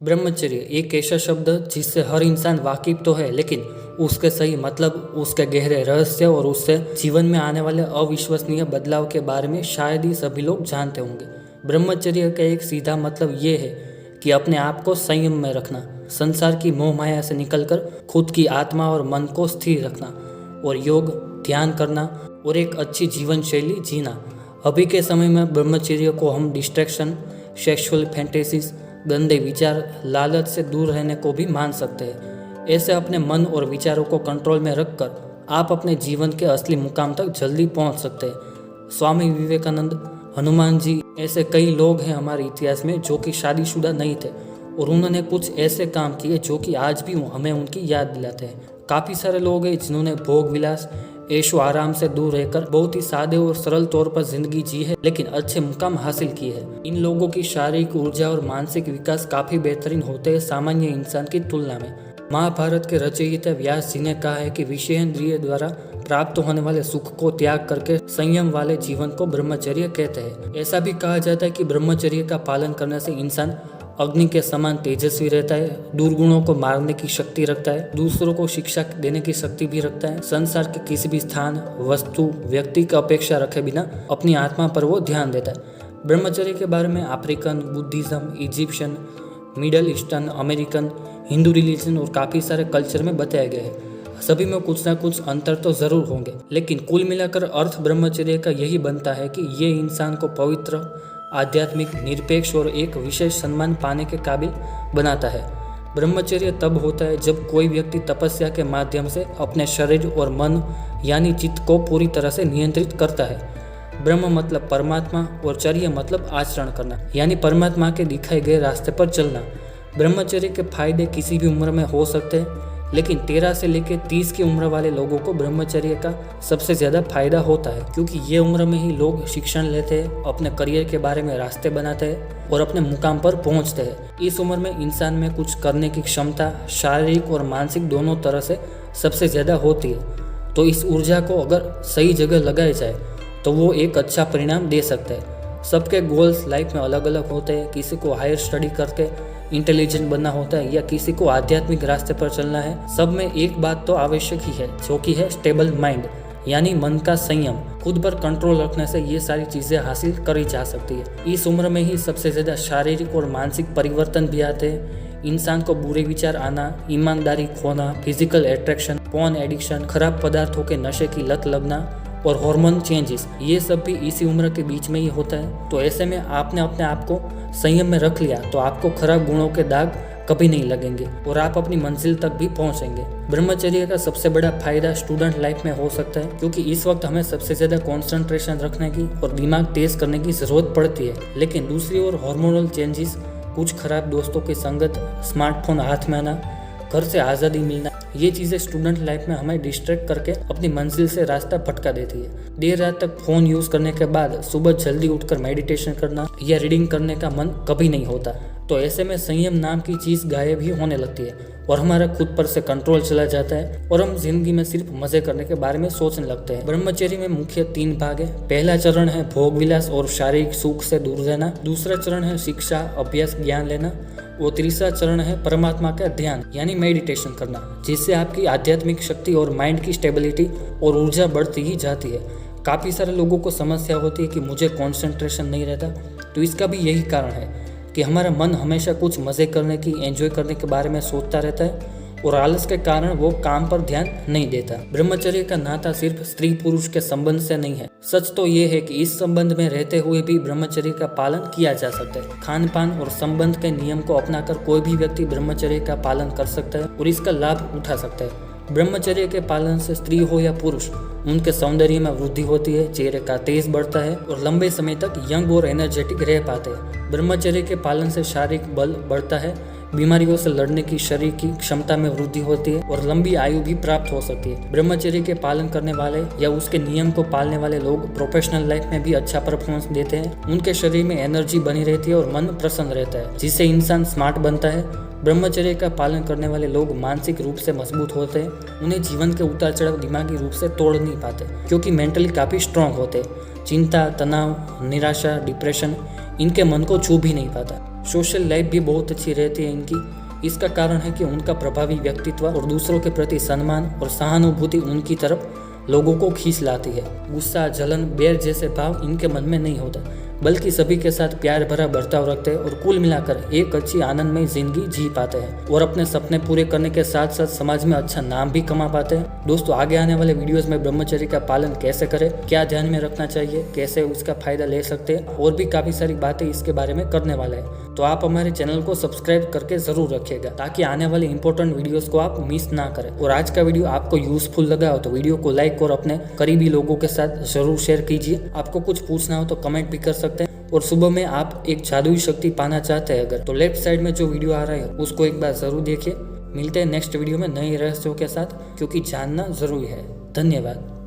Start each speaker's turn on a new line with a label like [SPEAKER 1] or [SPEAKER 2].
[SPEAKER 1] ब्रह्मचर्य एक ऐसा शब्द जिससे हर इंसान वाकिफ तो है, लेकिन उसके सही मतलब, उसके गहरे रहस्य और उससे जीवन में आने वाले अविश्वसनीय बदलाव के बारे में शायद ही सभी लोग जानते होंगे। ब्रह्मचर्य का एक सीधा मतलब ये है कि अपने आप को संयम में रखना, संसार की मोह माया से निकलकर खुद की आत्मा और मन को स्थिर रखना और योग, ध्यान करना और एक अच्छी जीवन शैली जीना। अभी के समय में ब्रह्मचर्य को हम डिस्ट्रैक्शन, सेक्सुअल फैंटेसीज, गंदे विचार, लालच से दूर रहने को भी मान सकते हैं। ऐसे अपने मन और विचारों को कंट्रोल में रखकर आप अपने जीवन के असली मुकाम तक जल्दी पहुंच सकते हैं। स्वामी विवेकानंद, हनुमान जी, ऐसे कई लोग हैं हमारे इतिहास में जो कि शादीशुदा नहीं थे और उन्होंने कुछ ऐसे काम किए जो कि आज भी हमें उनकी याद दिलाते हैं। काफ़ी सारे लोग हैं जिन्होंने भोग विलास, ऐशो आराम से दूर रहकर बहुत ही सादे और सरल तौर पर जिंदगी जी है, लेकिन अच्छे मुकाम हासिल किए हैं। इन लोगों की शारीरिक ऊर्जा और मानसिक विकास काफी बेहतरीन होते हैं सामान्य इंसान की तुलना में। महाभारत के रचयिता व्यास जी ने कहा है कि विषयेंद्रिय द्वारा प्राप्त होने वाले सुख को त्याग करके संयम वाले जीवन को ब्रह्मचर्य कहते हैं। ऐसा भी कहा जाता है कि ब्रह्मचर्य का पालन करने से इंसान अग्नि के समान तेजस्वी रहता है, दुर्गुणों को मारने की शक्ति रखता है, दूसरों को शिक्षा देने की शक्ति भी रखता है, संसार के किसी भी स्थान, वस्तु, व्यक्ति की अपेक्षा रखे बिना अपनी आत्मा पर वो ध्यान देता है। ब्रह्मचर्य के बारे में African, Buddhism, Egyptian, middle eastern, American, Hindu religion और काफ़ी सारे कल्चर में बताया गया है। सभी में कुछ ना कुछ अंतर तो जरूर होंगे, लेकिन कुल मिलाकर अर्थ ब्रह्मचर्य का यही बनता है कि ये इंसान को पवित्र, आध्यात्मिक, निरपेक्ष और एक विशेष सम्मान पाने के काबिल बनाता है। ब्रह्मचर्य तब होता है जब कोई व्यक्ति तपस्या के माध्यम से अपने शरीर और मन यानी चित्त को पूरी तरह से नियंत्रित करता है। ब्रह्म मतलब परमात्मा और चर्य मतलब आचरण करना, यानी परमात्मा के दिखाए गए रास्ते पर चलना। ब्रह्मचर्य के फायदे किसी भी उम्र में हो सकते हैं, लेकिन 13 से लेकर 30 की उम्र वाले लोगों को ब्रह्मचर्य का सबसे ज़्यादा फायदा होता है, क्योंकि ये उम्र में ही लोग शिक्षण लेते हैं, अपने करियर के बारे में रास्ते बनाते हैं और अपने मुकाम पर पहुंचते हैं। इस उम्र में इंसान में कुछ करने की क्षमता शारीरिक और मानसिक दोनों तरह से सबसे ज़्यादा होती है। तो इस ऊर्जा को अगर सही जगह लगाया जाए तो वो एक अच्छा परिणाम दे सकता है। सबके गोल्स लाइफ में अलग अलग होते हैं। किसी को हायर स्टडी करके इंटेलिजेंट बनना होता है या किसी को आध्यात्मिक रास्ते पर चलना है। सब में एक बात तो आवश्यक ही है, जो कि है स्टेबल माइंड, यानी मन का संयम। खुद पर कंट्रोल रखने से ये सारी चीजें हासिल करी जा सकती है। इस उम्र में ही सबसे ज्यादा शारीरिक और मानसिक परिवर्तन भी आते हैं। इंसान को बुरे विचार आना, ईमानदारी खोना, फिजिकल अट्रैक्शन, पोर्न एडिक्शन, खराब पदार्थों के नशे की लत लगना और हार्मोन चेंजेस, ये सब भी इसी उम्र के बीच में ही होता है। तो ऐसे में आपने अपने आप को संयम में रख लिया तो आपको खराब गुणों के दाग कभी नहीं लगेंगे और आप अपनी मंजिल तक भी पहुंचेंगे। ब्रह्मचर्य का सबसे बड़ा फायदा स्टूडेंट लाइफ में हो सकता है, क्योंकि इस वक्त हमें सबसे ज्यादा कंसंट्रेशन रखने की और दिमाग तेज करने की जरूरत पड़ती है। लेकिन दूसरी ओर हार्मोनल चेंजेस, कुछ खराब दोस्तों की संगत, स्मार्टफोन हाथ में आना, घर से आज़ादी मिलना, ये चीज़ें स्टूडेंट लाइफ में हमें डिस्ट्रैक्ट करके अपनी मंजिल से रास्ता भटका देती है। देर रात तक फोन यूज़ करने के बाद सुबह जल्दी उठकर मेडिटेशन करना या रीडिंग करने का मन कभी नहीं होता। तो ऐसे में संयम नाम की चीज़ गायब ही होने लगती है और हमारा खुद पर से कंट्रोल चला जाता है और हम जिंदगी में सिर्फ मजे करने के बारे में सोचने लगते हैं। ब्रह्मचर्य में मुख्य 3 भाग है। पहला चरण है भोग विलास और शारीरिक सुख से दूर रहना। दूसरा चरण है शिक्षा, अभ्यास, ज्ञान लेना और तीसरा चरण है परमात्मा का ध्यान यानी मेडिटेशन करना, जिससे आपकी आध्यात्मिक शक्ति और माइंड की स्टेबिलिटी और ऊर्जा बढ़ती ही जाती है। काफ़ी सारे लोगों को समस्या होती है कि मुझे कंसंट्रेशन नहीं रहता, तो इसका भी यही कारण है कि हमारा मन हमेशा कुछ मज़े करने की, एंजॉय करने के बारे में सोचता रहता है और आलस के कारण वो काम पर ध्यान नहीं देता। ब्रह्मचर्य का नाता सिर्फ स्त्री पुरुष के संबंध से नहीं है। सच तो ये है कि इस संबंध में रहते हुए भी ब्रह्मचर्य का पालन किया जा सकता है। खान पान और संबंध के नियम को अपनाकर कोई भी व्यक्ति ब्रह्मचर्य का पालन कर सकता है और इसका लाभ उठा सकता है। ब्रह्मचर्य के पालन से स्त्री हो या पुरुष, उनके सौंदर्य में वृद्धि होती है, चेहरे का तेज बढ़ता है और लंबे समय तक यंग और एनर्जेटिक रह पाते हैं। ब्रह्मचर्य के पालन से शारीरिक बल बढ़ता है, बीमारियों से लड़ने की शरीर की क्षमता में वृद्धि होती है और लंबी आयु भी प्राप्त हो सकती है। ब्रह्मचर्य के पालन करने वाले या उसके नियम को पालने वाले लोग प्रोफेशनल लाइफ में भी अच्छा परफॉर्मेंस देते हैं। उनके शरीर में एनर्जी बनी रहती है और मन प्रसन्न रहता है, जिससे इंसान स्मार्ट बनता है। ब्रह्मचर्य का पालन करने वाले लोग मानसिक रूप से मजबूत होते हैं। उन्हें जीवन के उतार चढ़ाव दिमागी रूप से तोड़ नहीं पाते, क्योंकि मेंटली काफ़ी स्ट्रांग होते हैं। चिंता, तनाव, निराशा, डिप्रेशन इनके मन को छू भी नहीं पाता। सोशल लाइफ भी बहुत अच्छी रहती है इनकी। इसका कारण है कि उनका प्रभावी व्यक्तित्व और दूसरों के प्रति सम्मान और सहानुभूति उनकी तरफ लोगों को खींच लाती है। गुस्सा, जलन, बैर जैसे भाव इनके मन में नहीं होता, बल्कि सभी के साथ प्यार भरा बर्ताव रखते हैं और कुल मिलाकर एक अच्छी आनंदमय जिंदगी जी पाते हैं और अपने सपने पूरे करने के साथ साथ समाज में अच्छा नाम भी कमा पाते हैं। दोस्तों, आगे आने वाले वीडियोस में ब्रह्मचर्य का पालन कैसे करें, क्या ध्यान में रखना चाहिए, कैसे उसका फायदा ले सकते हैं, और भी काफी सारी बातें इसके बारे में करने वाले हैं। तो आप हमारे चैनल को सब्सक्राइब करके जरूर रखिएगा ताकि आने वाले इंपॉर्टेंट वीडियोस को आप मिस ना करें। और आज का वीडियो आपको यूजफुल लगा हो तो वीडियो को लाइक और अपने करीबी लोगों के साथ जरूर शेयर कीजिए। आपको कुछ पूछना हो तो कमेंट भी कर सकते हैं। और सुबह में आप एक जादुई शक्ति पाना चाहते हैं अगर, तो लेफ्ट साइड में जो वीडियो आ रहा है उसको एक बार जरूर देखिए। मिलते हैं नेक्स्ट वीडियो में नए रहस्यों के साथ, क्योंकि जानना जरूरी है। धन्यवाद।